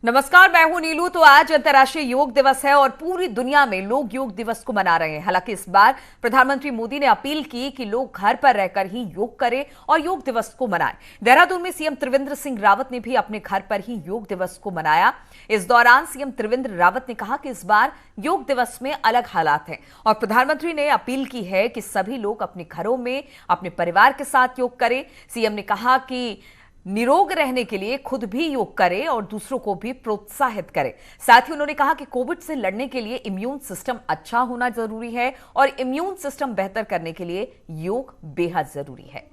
नमस्कार, मैं हूं नीलू। तो आज अंतर्राष्ट्रीय योग दिवस है और पूरी दुनिया में लोग योग दिवस को मना रहे हैं। हालांकि इस बार प्रधानमंत्री मोदी ने अपील की कि लोग घर पर रहकर ही योग करें और योग दिवस को मनाएं। देहरादून में सीएम त्रिवेंद्र सिंह रावत ने भी अपने घर पर ही योग दिवस को मनाया। इस दौरान सीएम त्रिवेंद्र रावत ने कहा कि इस बार योग दिवस में अलग हालात हैं और प्रधानमंत्री ने अपील की है कि सभी लोग अपने घरों में अपने परिवार के साथ योग करें। सीएम ने कहा कि निरोग रहने के लिए खुद भी योग करें और दूसरों को भी प्रोत्साहित करें। साथ ही उन्होंने कहा कि कोविड से लड़ने के लिए इम्यून सिस्टम अच्छा होना जरूरी है और इम्यून सिस्टम बेहतर करने के लिए योग बेहद जरूरी है।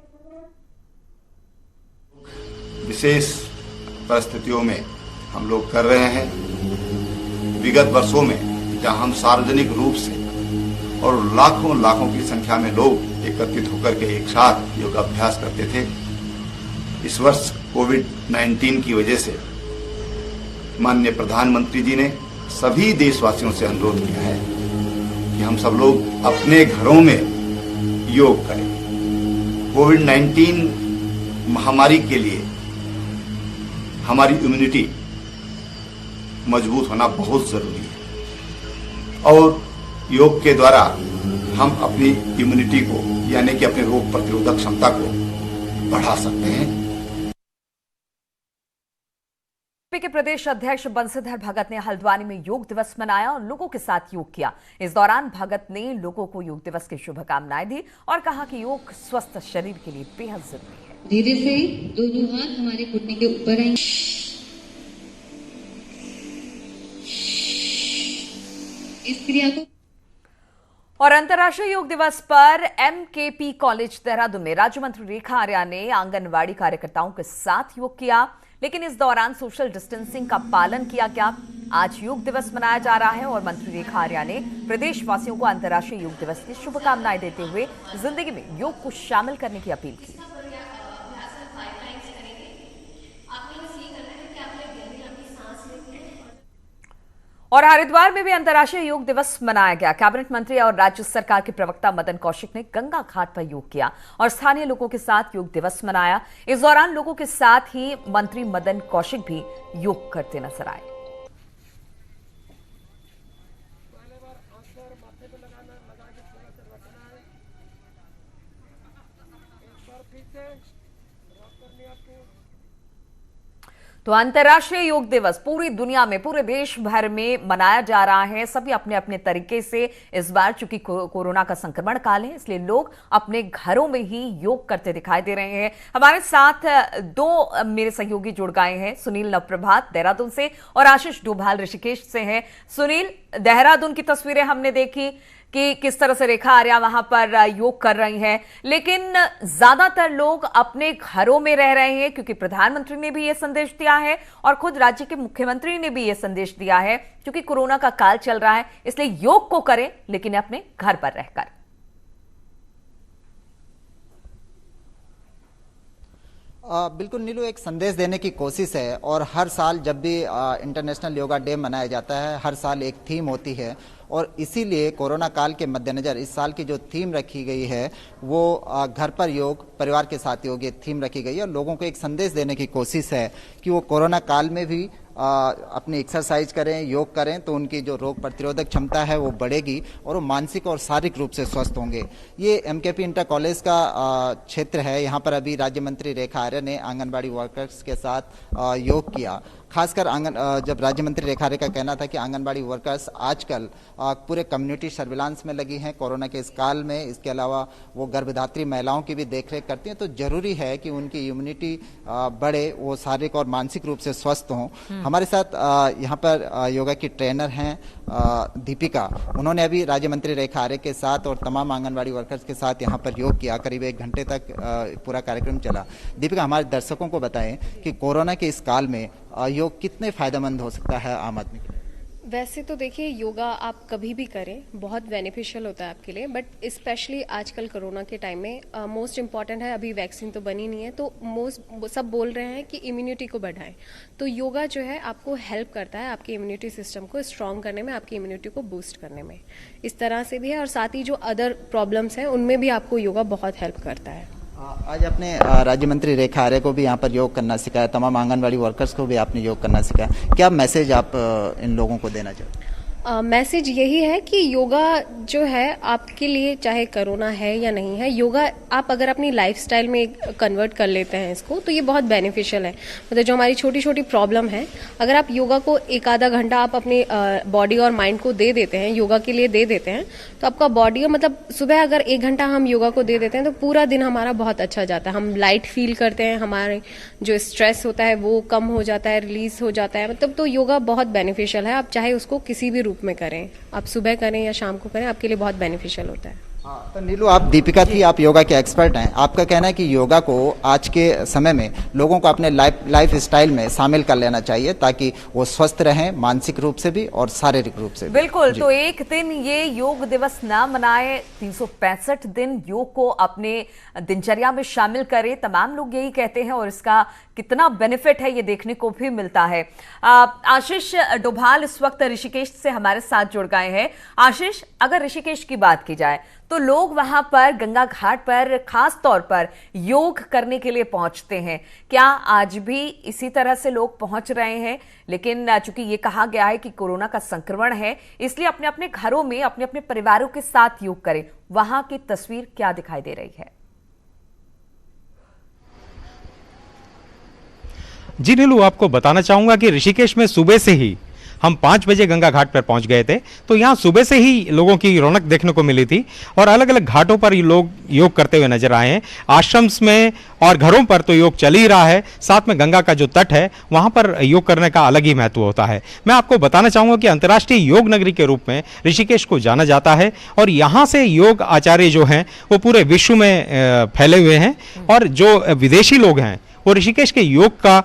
विशेष परिस्थितियों में हम लोग कर रहे हैं। विगत वर्षों में जहां हम सार्वजनिक रूप से और लाखों की संख्या में लोग एकत्रित होकर के एक साथ योगाभ्यास करते थे, इस वर्ष कोविड-19 की वजह से माननीय प्रधानमंत्री जी ने सभी देशवासियों से अनुरोध किया है कि हम सब लोग अपने घरों में योग करें। कोविड-19 महामारी के लिए हमारी इम्यूनिटी मजबूत होना बहुत जरूरी है और योग के द्वारा हम अपनी इम्यूनिटी को यानी कि अपने रोग प्रतिरोधक क्षमता को बढ़ा सकते हैं। के प्रदेश अध्यक्ष बंशीधर भगत ने हल्द्वानी में योग दिवस मनाया और लोगों के साथ योग किया। इस दौरान भगत ने लोगों को योग दिवस की शुभकामनाएं दी और कहा कि योग स्वस्थ शरीर के लिए बेहद जरूरी है। धीरे से दोनों हाथ हमारे घुटने के ऊपर आएंगे। इस क्रिया को और अंतर्राष्ट्रीय योग दिवस पर एमकेपी कॉलेज देहरादून में राज्य मंत्री रेखा आर्या ने आंगनवाड़ी कार्यकर्ताओं के साथ योग किया, लेकिन इस दौरान सोशल डिस्टेंसिंग का पालन किया गया। आज योग दिवस मनाया जा रहा है और मंत्री रेखा आर्या ने प्रदेशवासियों को अंतर्राष्ट्रीय योग दिवस की शुभकामनाएं देते हुए जिंदगी में योग को शामिल करने की अपील की। और हरिद्वार में भी अंतर्राष्ट्रीय योग दिवस मनाया गया। कैबिनेट मंत्री और राज्य सरकार के प्रवक्ता मदन कौशिक ने गंगा घाट पर योग किया और स्थानीय लोगों के साथ योग दिवस मनाया। इस दौरान लोगों के साथ ही मंत्री मदन कौशिक भी योग करते नजर आए। तो अंतर्राष्ट्रीय योग दिवस पूरी दुनिया में, पूरे देश भर में मनाया जा रहा है। सभी अपने अपने तरीके से इस बार, चूंकि कोरोना का संक्रमण काल है, इसलिए लोग अपने घरों में ही योग करते दिखाई दे रहे हैं। हमारे साथ दो मेरे सहयोगी जुड़ गए हैं, सुनील नवप्रभात देहरादून से और आशीष डोभाल ऋषिकेश से हैं। सुनील, देहरादून की तस्वीरें हमने देखी कि किस तरह से रेखा आर्या वहां पर योग कर रही हैं, लेकिन ज्यादातर लोग अपने घरों में रह रहे हैं क्योंकि प्रधानमंत्री ने भी यह संदेश दिया है और खुद राज्य के मुख्यमंत्री ने भी यह संदेश दिया है, क्योंकि कोरोना का काल चल रहा है, इसलिए योग को करें लेकिन अपने घर पर रहकर। बिल्कुल नीलू, एक संदेश देने की कोशिश है और हर साल जब भी इंटरनेशनल योगा डे मनाया जाता है, हर साल एक थीम होती है और इसीलिए कोरोना काल के मद्देनज़र इस साल की जो थीम रखी गई है वो घर पर योग, परिवार के साथ योग, ये थीम रखी गई है और लोगों को एक संदेश देने की कोशिश है कि वो कोरोना काल में भी अपनी एक्सरसाइज करें, योग करें तो उनकी जो रोग प्रतिरोधक क्षमता है वो बढ़ेगी और वो मानसिक और शारीरिक रूप से स्वस्थ होंगे। ये एमकेपी इंटर कॉलेज का क्षेत्र है। यहाँ पर अभी राज्य मंत्री रेखा आर्या ने आंगनबाड़ी वर्कर्स के साथ योग किया। खासकर जब राज्य मंत्री रेखा आर्या का कहना था कि आंगनबाड़ी वर्कर्स आजकल पूरे कम्युनिटी सर्विलांस में लगी हैं कोरोना के इस काल में। इसके अलावा वो गर्भधात्री महिलाओं की भी देखरेख करती हैं, तो जरूरी है कि उनकी इम्यूनिटी बढ़े, वो शारीरिक और मानसिक रूप से स्वस्थ हों। हमारे साथ यहाँ पर योगा की ट्रेनर हैं दीपिका। उन्होंने अभी राज्य मंत्री रेखा आर्या के साथ और तमाम आंगनबाड़ी वर्कर्स के साथ यहाँ पर योग किया। करीब 1 घंटे तक पूरा कार्यक्रम चला। दीपिका, हमारे दर्शकों को बताएं कि कोरोना के इस काल में योग कितने फायदेमंद हो सकता है आम आदमी के लिए? वैसे तो देखिए, योगा आप कभी भी करें, बहुत बेनिफिशियल होता है आपके लिए, बट स्पेशली आजकल कोरोना के टाइम में मोस्ट इम्पॉर्टेंट है, अभी वैक्सीन तो बनी नहीं है, तो सब बोल रहे हैं कि इम्यूनिटी को बढ़ाएं। तो योगा जो है आपको हेल्प करता है आपकी इम्यूनिटी सिस्टम को स्ट्रॉन्ग करने में, आपकी इम्यूनिटी को बूस्ट करने में। इस तरह से भी है और साथ ही जो अदर प्रॉब्लम्स हैं उनमें भी आपको योगा बहुत हेल्प करता है। आज आपने राज्य मंत्री रेखा आर्य को भी यहाँ पर योग करना सिखाया, तमाम आंगनवाड़ी वर्कर्स को भी आपने योग करना सिखाया। क्या मैसेज आप इन लोगों को देना चाहते हैं? मैसेज यही है कि योगा जो है आपके लिए, चाहे कोरोना है या नहीं है, योगा आप अगर अपनी लाइफस्टाइल में कन्वर्ट कर लेते हैं इसको, तो ये बहुत बेनिफिशियल है। मतलब जो हमारी छोटी छोटी प्रॉब्लम है, अगर आप योगा को एक आधा घंटा आप अपने बॉडी और माइंड को दे देते हैं, योगा के लिए दे देते हैं, तो आपका बॉडी, मतलब सुबह अगर 1 घंटा हम योगा को दे देते हैं तो पूरा दिन हमारा बहुत अच्छा जाता है। हम लाइट फील करते हैं, हमारे जो स्ट्रेस होता है वो कम हो जाता है, रिलीज हो जाता है। मतलब तो योगा बहुत बेनिफिशियल है। आप चाहे उसको किसी भी रूप में करें, आप सुबह करें या शाम को करें, आपके लिए बहुत बेनिफिशियल होता है। तो नीलू, आप दीपिका थी, आप योगा के एक्सपर्ट हैं। आपका कहना है कि योगा को आज के समय में लोगों को अपने लाइफ स्टाइल में शामिल कर लेना चाहिए ताकि वो स्वस्थ रहें, मानसिक रूप से भी और शारीरिक रूप से भी। बिल्कुल, तो एक दिन ये योग दिवस ना मनाए, 365 दिन योग को अपने दिनचर्या में शामिल करें। तमाम लोग यही कहते हैं और इसका कितना बेनिफिट है ये देखने को भी मिलता है। आशीष डोभाल इस वक्त ऋषिकेश से हमारे साथ जुड़ गए हैं। आशीष, अगर ऋषिकेश की बात की जाए तो लोग वहां पर गंगा घाट पर खास तौर पर योग करने के लिए पहुंचते हैं। क्या आज भी इसी तरह से लोग पहुंच रहे हैं? लेकिन चूंकि ये कहा गया है कि कोरोना का संक्रमण है, इसलिए अपने अपने घरों में अपने अपने परिवारों के साथ योग करें। वहां की तस्वीर क्या दिखाई दे रही है? जी नीलू, आपको बताना चाहूंगा कि ऋषिकेश में सुबह से ही हम 5 बजे गंगा घाट पर पहुंच गए थे, तो यहाँ सुबह से ही लोगों की रौनक देखने को मिली थी और अलग अलग घाटों पर लोग योग करते हुए नजर आए हैं। आश्रम्स में और घरों पर तो योग चल ही रहा है, साथ में गंगा का जो तट है वहां पर योग करने का अलग ही महत्व होता है। मैं आपको बताना चाहूंगा कि अंतर्राष्ट्रीय योग नगरी के रूप में ऋषिकेश को जाना जाता है और यहाँ से योग आचार्य जो हैं वो पूरे विश्व में फैले हुए हैं और जो विदेशी लोग हैं वो ऋषिकेश के योग का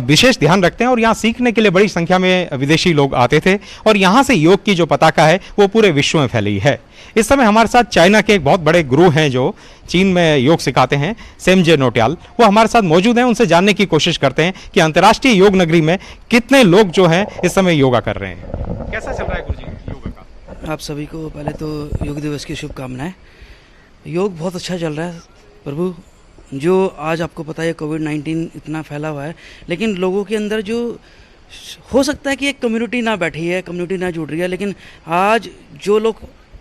विशेष ध्यान रखते हैं और यहाँ सीखने के लिए बड़ी संख्या में विदेशी लोग आते थे और यहाँ से योग की जो पताका है वो पूरे विश्व में फैली है। इस समय हमारे साथ चाइना के एक बहुत बड़े गुरु हैं जो चीन में योग सिखाते हैं, सेमजे नोटियाल, वो हमारे साथ मौजूद हैं। उनसे जानने की कोशिश करते हैं कि अंतर्राष्ट्रीय योग नगरी में कितने लोग जो हैं इस समय योगा कर रहे हैं। कैसा चल रहा है गुरुजी योगा का? आप सभी को पहले तो योग दिवस की शुभकामनाएं। योग बहुत अच्छा चल रहा है प्रभु। जो आज आपको पता है कोविड-19 इतना फैला हुआ है, लेकिन लोगों के अंदर जो हो सकता है कि एक कम्युनिटी ना बैठी है, कम्युनिटी ना जुड़ रही है, लेकिन आज जो लोग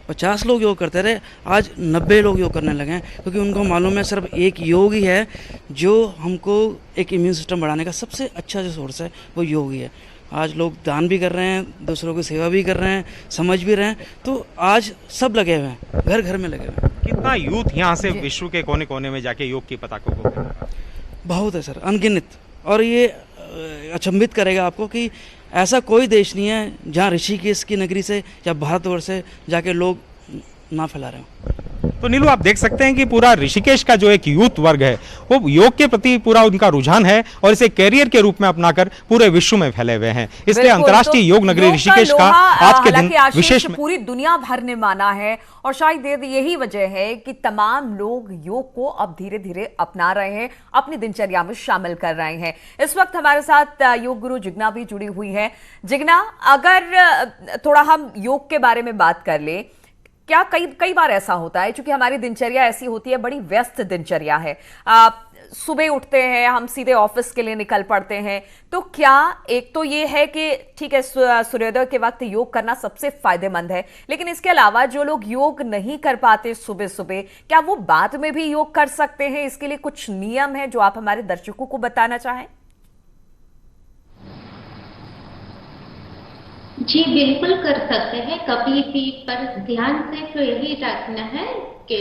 50 लोग योग करते रहे, आज 90 लोग योग करने लगे हैं, क्योंकि उनको मालूम है सिर्फ एक योग ही है जो हमको एक इम्यून सिस्टम बढ़ाने का सबसे अच्छा जो सोर्स है वो योग ही है। आज लोग दान भी कर रहे हैं, दूसरों की सेवा भी कर रहे हैं, समझ भी रहे हैं, तो आज सब लगे हुए हैं, घर घर में लगे हुए हैं। कितना यूथ यहाँ से विश्व के कोने कोने में जाके योग की पताकों को? बहुत है सर, अनगिनत। और ये अचंभित करेगा आपको कि ऐसा कोई देश नहीं है जहाँ ऋषिकेश की नगरी से या भारतवर्ष से जाके लोग ना फैला रहे हो। तो नीलू, आप देख सकते हैं कि पूरा ऋषिकेश का जो एक यूथ वर्ग है वो योग के प्रति पूरा उनका रुझान है और इसे कैरियर के रूप में अपनाकर पूरे विश्व में फैले हुए हैं। इसलिए अंतर्राष्ट्रीय योग नगरी ऋषिकेश का आज के दिन विशेष पूरी दुनिया भर ने माना है और शायद यही वजह है कि तमाम लोग योग को अब धीरे धीरे अपना रहे हैं, अपनी दिनचर्या में शामिल कर रहे हैं। इस वक्त हमारे साथ योग गुरु जिग्ना भी जुड़ी हुई है। जिग्ना, अगर थोड़ा हम योग के बारे में बात कर ले, क्या कई बार ऐसा होता है, क्योंकि हमारी दिनचर्या ऐसी होती है, बड़ी व्यस्त दिनचर्या है, सुबह उठते हैं हम सीधे ऑफिस के लिए निकल पड़ते हैं, तो क्या एक तो ये है कि ठीक है सूर्योदय के वक्त योग करना सबसे फायदेमंद है, लेकिन इसके अलावा जो लोग योग नहीं कर पाते सुबह सुबह, क्या वो बाद में भी योग कर सकते हैं? इसके लिए कुछ नियम है जो आप हमारे दर्शकों को बताना चाहें? जी बिल्कुल कर सकते हैं कभी भी, पर ध्यान सिर्फ यही रखना है कि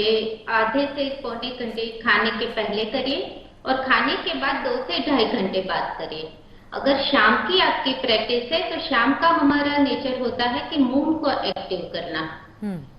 आधे से पौने घंटे खाने के पहले करिए और खाने के बाद 2 से 2.5 घंटे बाद करिए। अगर शाम की आपकी प्रैक्टिस है तो शाम का हमारा नेचर होता है कि मूड को एक्टिव करना,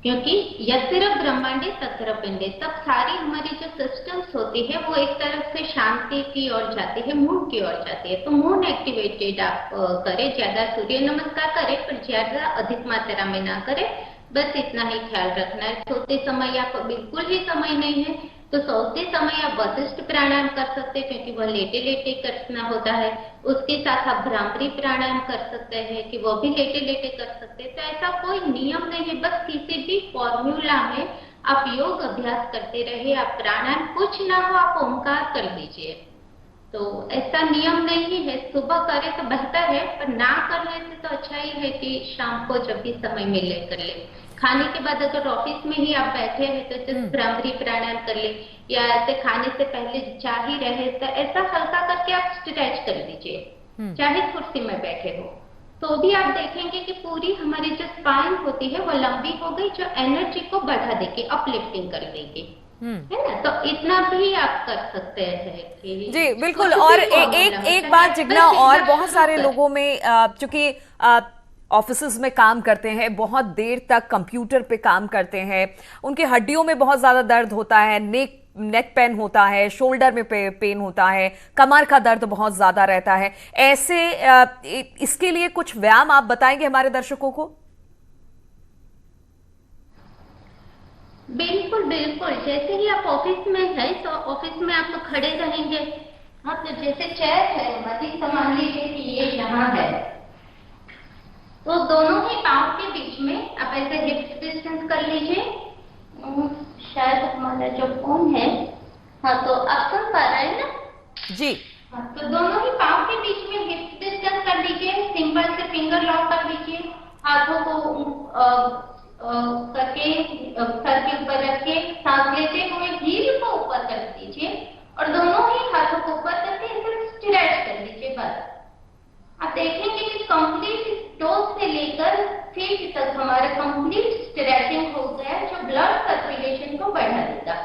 क्योंकि यत्र ब्रह्मांडे तत्र पिंडे, तब सारी हमारी जो सिस्टम्स होती है वो एक तरफ से शांति की ओर जाती है, मूड की ओर जाती है। तो मूड एक्टिवेटेड आप करें, ज्यादा सूर्य नमस्कार करें पर ज्यादा अधिक मात्रा में ना करें, बस इतना ही ख्याल रखना है। सोते समय आपको बिल्कुल ही समय नहीं है तो सोते समय आप वशिष्ठ प्राणायाम कर सकते हैं, क्योंकि वह लेटे लेटे करना होता है। उसके साथ आप भ्रामरी प्राणायाम कर सकते हैं कि वो भी लेटे लेटे कर सकते हैं। तो ऐसा कोई नियम नहीं है, बस किसी भी फॉर्मूला में आप योग अभ्यास करते रहिए, आप प्राणायाम कुछ ना हो आप ओंकार कर लीजिए। तो ऐसा नियम नहीं है, सुबह करें तो बेहतर है, पर ना करने से तो अच्छा ही है कि शाम को जब भी समय मिले कर ले। खाने के बाद अगर ऑफिस में ही आप बैठे हैं तो जस्ट भ्रामरी प्राणायाम कर ले, या ऐसे खाने से पहले चाह ही रहे तो ऐसा हल्का करके आप स्ट्रेच कर लीजिए, चाहे कुर्सी में बैठे हो तो भी आप देखेंगे कि पूरी हमारी जो स्पाइन होती है वो लंबी हो गई, जो एनर्जी को बढ़ा देगी, अपलिफ्टिंग कर देगी, है ना। तो इतना भी आप कर सकते हैं कि जी बिल्कुल। और एक बात जिग्ना, और बहुत सारे लोगों में चूंकि ऑफिसेज में काम करते हैं, बहुत देर तक कंप्यूटर पे काम करते हैं, उनकी हड्डियों में बहुत ज्यादा दर्द होता है, नेक पेन होता है, शोल्डर में पेन होता है, कमर का दर्द बहुत ज्यादा रहता है। ऐसे इसके लिए कुछ व्यायाम आप बताएंगे हमारे दर्शकों को? बिल्कुल बिल्कुल, जैसे ही आप ऑफिस में है तो ऑफिस में आप खड़े रहेंगे, हाँ, तो जैसे चेयर है हमारी, मान लीजिए कि ये यहाँ है, तो दोनों ही पाँव के बीच में आप ऐसे हिप डिस्टेंस कर लीजिए। शायद हमारा जो फोन है, हाँ, तो आप सुन पा रहे हैं ना जी? हाँ, तो दोनों ही पाँव के बीच में हिप डिस्टेंस कर लीजिए, सिंपल से फिंगर लॉक कर लीजिए, हाथों को करके सर के ऊपर रख के सांस लेते हुए हील को ऊपर कर दीजिए और दोनों ही हाथों को ऊपर करके इसे स्ट्रेच कर लीजिए। बस आप देखेंगे कि कंप्लीट टोज से लेकर फीट तक हमारा कंप्लीट स्ट्रेचिंग हो गया, जो ब्लड सर्कुलेशन को बढ़ा देगा।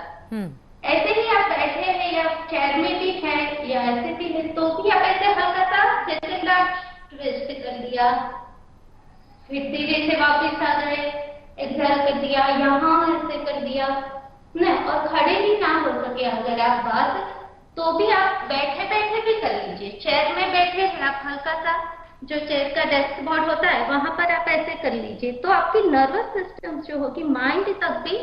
ऐसे ही आप बैठे हैं या चेयर में भी है या ऐसे भी है तो भी आप ऐसे हल्का सा जैसे ट्विस्ट कर लिया, फिर धीरे से वापस आ गए, एक्सहेल कर दिया, यहाँ ऐसे कर दिया ना, और खड़े ही ना हो सके अगर आप बात तो भी आप बैठे बैठे भी कर लीजिए। चेयर में बैठे हैं आप, हल्का सा जो चेयर का डेस्क बोर्ड होता है वहां पर आप ऐसे कर लीजिए, तो आपकी नर्वस सिस्टम जो होगी, माइंड तक भी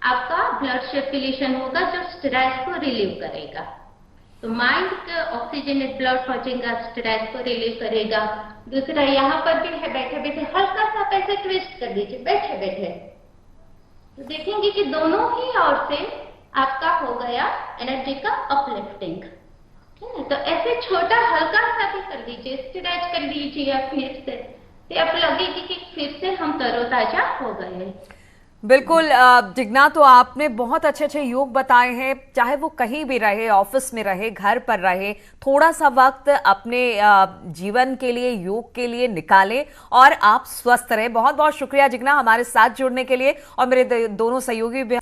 आपका ब्लड सर्कुलेशन होगा जो स्ट्रेस को रिलीव करेगा। तो माइंड का ऑक्सीजनेट ब्लड पहुंचेगा, स्ट्रेस को रिलीव करेगा। दूसरा यहाँ पर भी है, बैठे बैठे हल्का सा पैसे ट्विस्ट कर दीजिए बैठे बैठे, तो देखेंगे कि दोनों ही ओर से आपका हो गया एनर्जी का अपलिफ्टिंग, तो ऐसे छोटा हल्का सा भी कर लीजिए, स्ट्रेच कर लीजिए फिर से, तो आप लगेगी कि फिर से हम तरोताजा हो गए। बिल्कुल जिग्ना, तो आपने बहुत अच्छे अच्छे योग बताए हैं, चाहे वो कहीं भी रहे, ऑफिस में रहे, घर पर रहे, थोड़ा सा वक्त अपने जीवन के लिए, योग के लिए निकालें और आप स्वस्थ रहें। बहुत बहुत शुक्रिया जिग्ना हमारे साथ जुड़ने के लिए, और मेरे दोनों सहयोगी भी।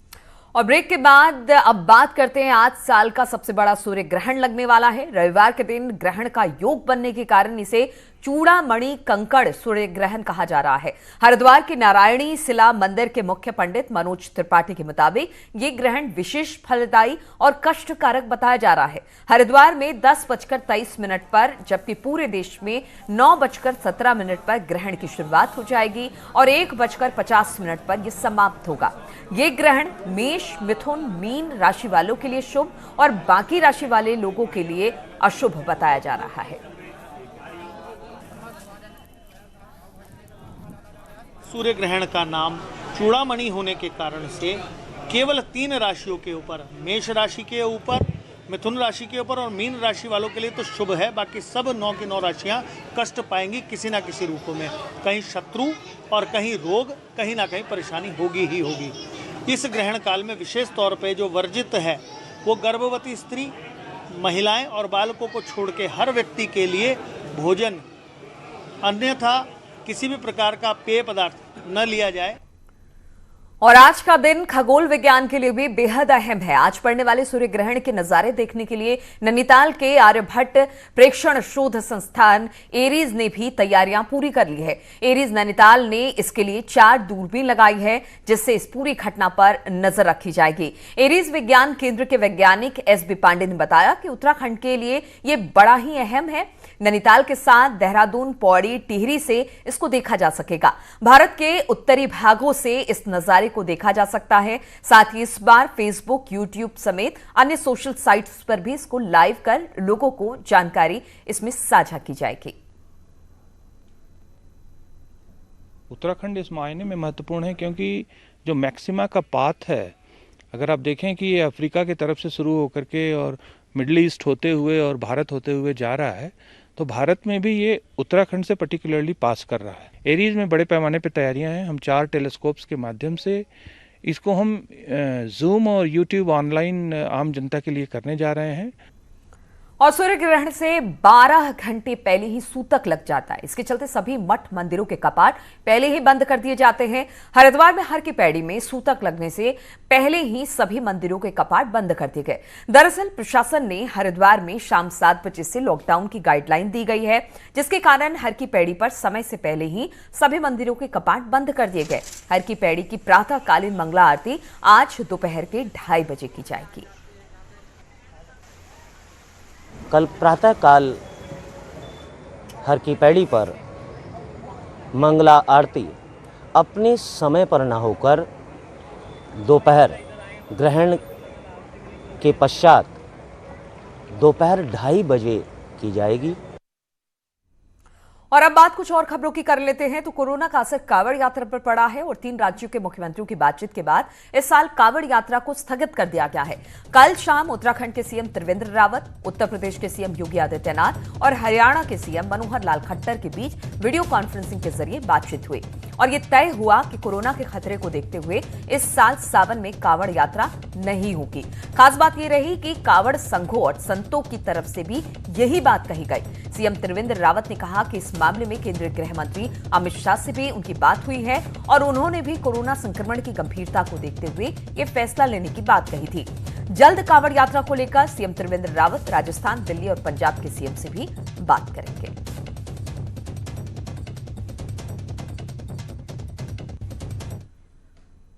और ब्रेक के बाद अब बात करते हैं, आज साल का सबसे बड़ा सूर्य ग्रहण लगने वाला है। रविवार के दिन ग्रहण का योग बनने के कारण इसे चूड़ामणि कंकड़ सूर्य ग्रहण कहा जा रहा है। हरिद्वार के नारायणी शिला मंदिर के मुख्य पंडित मनोज त्रिपाठी के मुताबिक ये ग्रहण विशेष फलदायी और कष्टकारक बताया जा रहा है। हरिद्वार में 10:23 पर, जबकि पूरे देश में 9:17 पर ग्रहण की शुरुआत हो जाएगी और 1:50 पर यह समाप्त होगा। ये ग्रहण मेष, मिथुन, मीन राशि वालों के लिए शुभ और बाकी राशि वाले लोगों के लिए अशुभ बताया जा रहा है। सूर्य ग्रहण का नाम चूड़ामणि होने के कारण से केवल 3 राशियों के ऊपर, मेष राशि के ऊपर, मिथुन राशि के ऊपर और मीन राशि वालों के लिए तो शुभ है, बाकी सब 9 की 9 राशियां कष्ट पाएंगी किसी ना किसी रूप में। कहीं शत्रु और कहीं रोग, कहीं ना कहीं परेशानी होगी ही होगी। इस ग्रहण काल में विशेष तौर पे जो वर्जित है वो गर्भवती स्त्री, महिलाएं और बालकों को छोड़ के हर व्यक्ति के लिए भोजन, अन्यथा किसी भी प्रकार का पेय पदार्थ न लिया जाए। और आज का दिन खगोल विज्ञान के लिए भी बेहद अहम है। आज पड़ने वाले सूर्य ग्रहण के नजारे देखने के लिए नैनीताल के आर्यभट्ट प्रेक्षण शोध संस्थान एरीज ने भी तैयारियां पूरी कर ली है। एरीज नैनीताल ने इसके लिए 4 दूरबीन लगाई है, जिससे इस पूरी घटना पर नजर रखी जाएगी। एरीज विज्ञान केंद्र के वैज्ञानिक एसबी पांडे ने बताया कि उत्तराखंड के लिए ये बड़ा ही अहम है। नैनीताल के साथ देहरादून, पौड़ी, टिहरी से इसको देखा जा सकेगा। भारत के उत्तरी भागों से इस नजारे को देखा जा सकता है। साथ ही इस बार फेसबुक, यूट्यूब समेत अन्य सोशल साइट्स पर भी इसको लाइव कर लोगों को जानकारी इसमें साझा की जाएगी। उत्तराखंड इस मायने में महत्वपूर्ण है क्योंकि जो मैक्सिमा का पाथ है अगर आप देखें कि ये अफ्रीका की तरफ से शुरू होकर के और मिडिल ईस्ट होते हुए और भारत होते हुए जा रहा है, तो भारत में भी ये उत्तराखंड से पर्टिकुलरली पास कर रहा है। एरीज में बड़े पैमाने पे तैयारियां हैं। हम 4 टेलीस्कोप्स के माध्यम से इसको हम जूम और यूट्यूब ऑनलाइन आम जनता के लिए करने जा रहे हैं। और सूर्य ग्रहण से 12 घंटे पहले ही सूतक लग जाता है। इसके चलते सभी मठ मंदिरों के कपाट पहले ही बंद कर दिए जाते हैं। हरिद्वार में हर की पैड़ी में सूतक लगने से पहले ही सभी मंदिरों के कपाट बंद कर दिए गए। दरअसल प्रशासन ने हरिद्वार में शाम 7 बजे से लॉकडाउन की गाइडलाइन दी गई है, जिसके कारण हर की पैड़ी पर समय से पहले ही सभी मंदिरों के कपाट बंद कर दिए गए। हर की पैड़ी की प्रातःकालीन मंगला आरती आज दोपहर के 2:30 बजे की जाएगी। कल प्रातःकाल हर की पैड़ी पर मंगला आरती अपने समय पर न होकर दोपहर ग्रहण के पश्चात दोपहर 2:30 बजे की जाएगी। और अब बात कुछ और खबरों की कर लेते हैं। तो कोरोना का असर कांवड़ यात्रा पर पड़ा है और 3 राज्यों के मुख्यमंत्रियों की बातचीत के बाद इस साल कांवड़ यात्रा को स्थगित कर दिया गया है। कल शाम उत्तराखंड के सीएम त्रिवेंद्र रावत, उत्तर प्रदेश के सीएम योगी आदित्यनाथ और हरियाणा के सीएम मनोहर लाल खट्टर के बीच वीडियो कॉन्फ्रेंसिंग के जरिए बातचीत हुई और यह तय हुआ कि कोरोना के खतरे को देखते हुए इस साल सावन में कांवड़ यात्रा नहीं होगी। खास बात यह रही कि कांवड़ संघों और संतों की तरफ से भी यही बात कही गई। सीएम त्रिवेंद्र रावत ने कहा कि इस मामले में केंद्रीय गृह मंत्री अमित शाह से भी उनकी बात हुई है और उन्होंने भी कोरोना संक्रमण की गंभीरता को देखते हुए ये फैसला लेने की बात कही थी। जल्द कांवड़ यात्रा को लेकर सीएम त्रिवेंद्र रावत राजस्थान, दिल्ली और पंजाब के सीएम से भी बात करेंगे।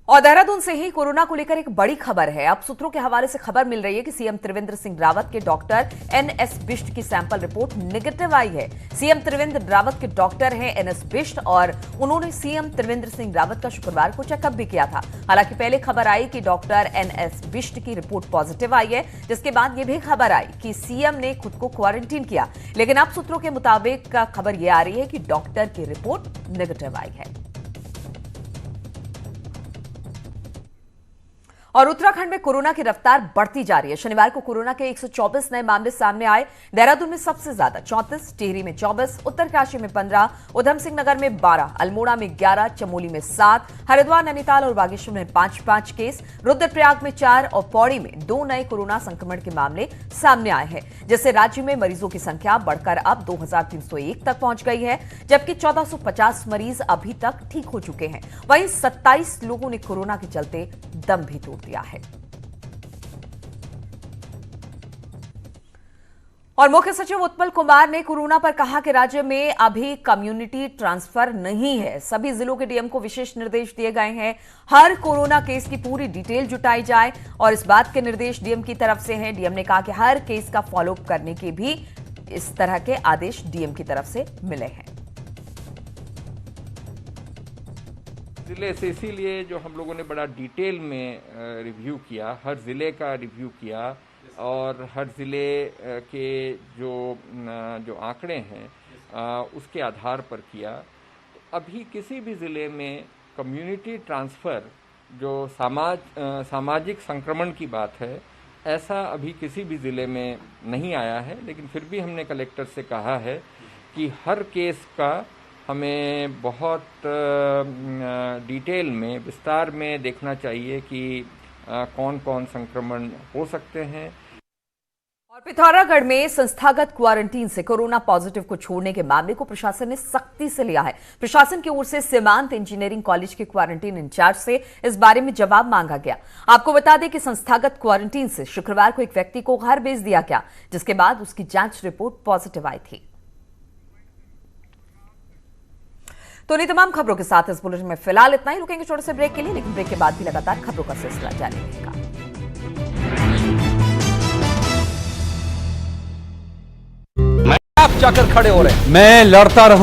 और देहरादून से ही कोरोना को लेकर एक बड़ी खबर है। अब सूत्रों के हवाले से खबर मिल रही है कि सीएम त्रिवेंद्र सिंह रावत के डॉक्टर एनएस बिष्ट की सैंपल रिपोर्ट नेगेटिव आई है। सीएम त्रिवेंद्र रावत के डॉक्टर हैं एनएस बिष्ट और उन्होंने सीएम त्रिवेंद्र सिंह रावत का शुक्रवार को चेकअप भी किया था। हालांकि पहले खबर आई कि डॉक्टर एनएस बिष्ट की रिपोर्ट पॉजिटिव आई है, जिसके बाद यह भी खबर आई कि सीएम ने खुद को क्वारंटीन किया। लेकिन अब सूत्रों के मुताबिक खबर यह आ रही है कि डॉक्टर की रिपोर्ट नेगेटिव आई है। और उत्तराखंड में कोरोना की रफ्तार बढ़ती जा रही है। शनिवार को कोरोना के 124 नए मामले सामने आए। देहरादून में सबसे ज्यादा 34, टिहरी में 24, उत्तरकाशी में 15, उधम सिंह नगर में 12, अल्मोड़ा में 11, चमोली में 7, हरिद्वार, नैनीताल और बागेश्वर में 5-5 केस, रुद्रप्रयाग में 4 और पौड़ी में 2 नए कोरोना संक्रमण के मामले सामने आए हैं, जिससे राज्य में मरीजों की संख्या बढ़कर अब 2301 तक पहुंच गई है, जबकि 1450 मरीज अभी तक ठीक हो चुके हैं। वहीं 27 लोगों ने कोरोना के चलते दम भी तोड़ दिया है। और मुख्य सचिव उत्पल कुमार ने कोरोना पर कहा कि राज्य में अभी कम्युनिटी ट्रांसफर नहीं है। सभी जिलों के डीएम को विशेष निर्देश दिए गए हैं। हर कोरोना केस की पूरी डिटेल जुटाई जाए और इस बात के निर्देश डीएम की तरफ से हैं। डीएम ने कहा कि हर केस का फॉलोअप करने के भी इस तरह के आदेश डीएम की तरफ से मिले हैं। ज़िले से इसीलिए जो हम लोगों ने बड़ा डिटेल में रिव्यू किया, हर ज़िले का रिव्यू किया और हर ज़िले के जो आंकड़े हैं उसके आधार पर किया। तो अभी किसी भी ज़िले में कम्युनिटी ट्रांसफ़र जो सामाजिक संक्रमण की बात है, ऐसा अभी किसी भी ज़िले में नहीं आया है। लेकिन फिर भी हमने कलेक्टर से कहा है कि हर केस का हमें बहुत डिटेल में, विस्तार में देखना चाहिए कि कौन कौन संक्रमण हो सकते हैं। और पिथौरागढ़ में संस्थागत क्वारंटीन से कोरोना पॉजिटिव को छोड़ने के मामले को प्रशासन ने सख्ती से लिया है। प्रशासन की ओर से सीमांत इंजीनियरिंग कॉलेज के क्वारंटीन इंचार्ज से इस बारे में जवाब मांगा गया। आपको बता दें कि संस्थागत क्वारंटीन से शुक्रवार को एक व्यक्ति को घर भेज दिया गया, जिसके बाद उसकी जांच रिपोर्ट पॉजिटिव आई थी। तो इन्हीं तमाम खबरों के साथ इस बुलेटिन में फिलहाल इतना ही। रुकेंगे छोटे से ब्रेक के लिए, लेकिन ब्रेक के बाद भी लगातार खबरों का सिलसिला जारी रहेगा। मैं आप जाकर खड़े हो रहे हैं, मैं लड़ता रहूं।